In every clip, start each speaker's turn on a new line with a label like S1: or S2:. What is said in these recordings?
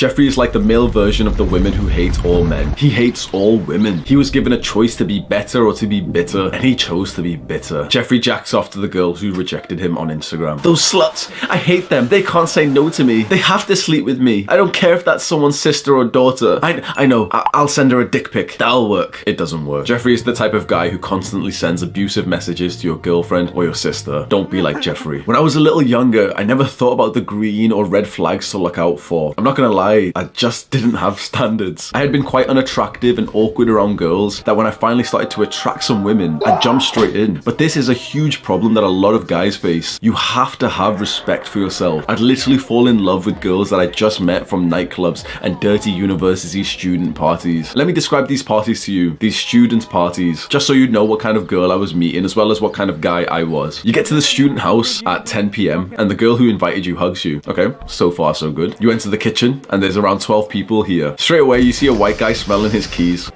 S1: Jeffrey is like the male version of the women who hate all men. He hates all women. He was given a choice to be better or to be bitter, and he chose to be bitter. Jeffrey jacks off to the girls who rejected him on Instagram. Those sluts, I hate them. They can't say no to me. They have to sleep with me. I don't care if that's someone's sister or daughter. I know. I'll send her a dick pic. That'll work. It doesn't work. Jeffrey is the type of guy who constantly sends abusive messages to your girlfriend or your sister. Don't be like Jeffrey. When I was a little younger, I never thought about the green or red flags to look out for. I'm not gonna lie, I just didn't have standards. I had been quite unattractive and awkward around girls that when I finally started to attract some women, I jumped straight in. But this is a huge problem that a lot of guys face. You have to have respect for yourself. I'd literally fall in love with girls that I just met from nightclubs and dirty university student parties. Let me describe these parties to you, these student parties, just so you know what kind of girl I was meeting as well as what kind of guy I was. You get to the student house at 10 p.m. and the girl who invited you hugs you. Okay, so far so good. You enter the kitchen and there's around 12 people here. Straight away you see a white guy smelling his keys.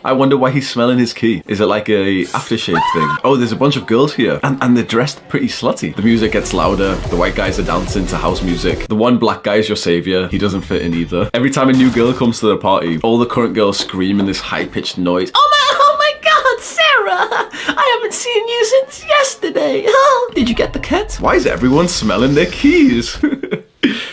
S1: I wonder why he's smelling his key. Is it like a aftershave thing? Oh, there's a bunch of girls here and they're dressed pretty slutty. The music gets louder. The white guys are dancing to house music. The one black guy is your savior. He doesn't fit in either. Every time a new girl comes to the party, all the current girls scream in this high-pitched noise. Oh my God, Sarah! I haven't seen you since yesterday. Oh, did you get the cat? Why is everyone smelling their keys?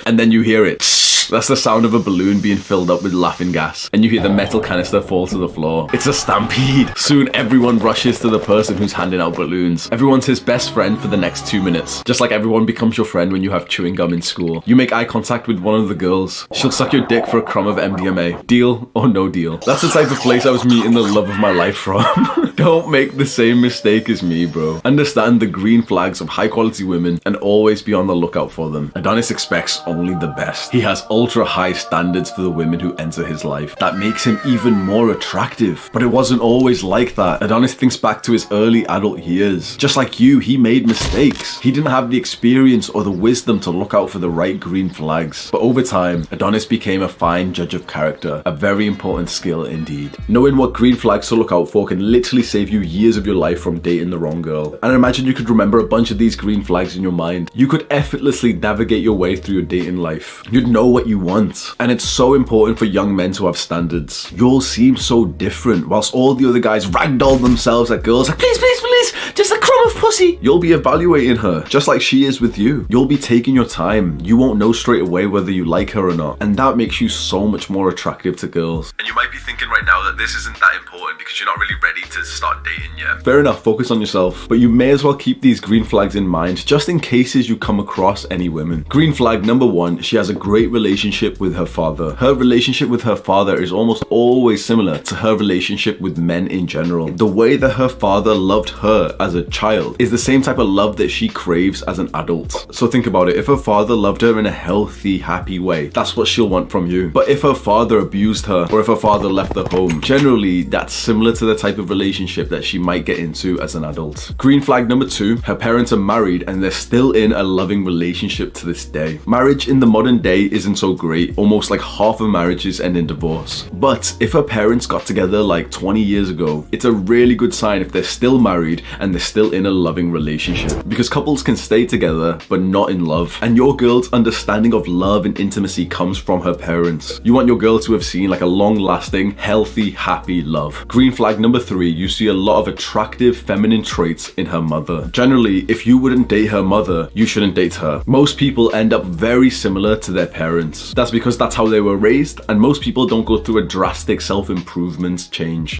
S1: And then you hear it. That's the sound of a balloon being filled up with laughing gas, and you hear the metal canister fall to the floor. It's a stampede. Soon everyone rushes to the person who's handing out balloons. Everyone's his best friend for the next 2 minutes. Just like everyone becomes your friend when you have chewing gum in school. You make eye contact with one of the girls. She'll suck your dick for a crumb of MDMA. Deal or no deal? That's the type of place I was meeting the love of my life from. Don't make the same mistake as me, bro. Understand the green flags of high quality women and always be on the lookout for them. Adonis expects only the best. He has ultra high standards for the women who enter his life. That makes him even more attractive. But it wasn't always like that. Adonis thinks back to his early adult years. Just like you, he made mistakes. He didn't have the experience or the wisdom to look out for the right green flags. But over time, Adonis became a fine judge of character. A very important skill indeed. Knowing what green flags to look out for can literally save you years of your life from dating the wrong girl. And imagine you could remember a bunch of these green flags in your mind. You could effortlessly navigate your way through your dating life. You'd know what you want. And it's so important for young men to have standards. You'll seem so different whilst all the other guys ragdoll themselves at girls like, please, please, please, just a crumb of pussy. You'll be evaluating her just like she is with you. You'll be taking your time. You won't know straight away whether you like her or not. And that makes you so much more attractive to girls. And you might be thinking right now that this isn't that important because you're not really ready to start dating yet. Fair enough, focus on yourself. But you may as well keep these green flags in mind just in cases you come across any women. Green flag number 1, she has a great relationship with her father. Her relationship with her father is almost always similar to her relationship with men in general. The way that her father loved her as a child is the same type of love that she craves as an adult. So think about it. If her father loved her in a healthy, happy way, that's what she'll want from you. But if her father abused her or if her father left the home, generally that's similar to the type of relationship that she might get into as an adult. Green flag number 2, her parents are married and they're still in a loving relationship to this day. Marriage in the modern day isn't so great. Almost like half of marriages end in divorce. But if her parents got together like 20 years ago, it's a really good sign if they're still married and they're still in a loving relationship. Because couples can stay together but not in love. And your girl's understanding of love and intimacy comes from her parents. You want your girl to have seen like a long-lasting, healthy, happy love. Green flag number 3, you see a lot of attractive feminine traits in her mother. Generally, if you wouldn't date her mother, you shouldn't date her. Most people end up very similar to their parents. That's because that's how they were raised, and most people don't go through a drastic self-improvement change.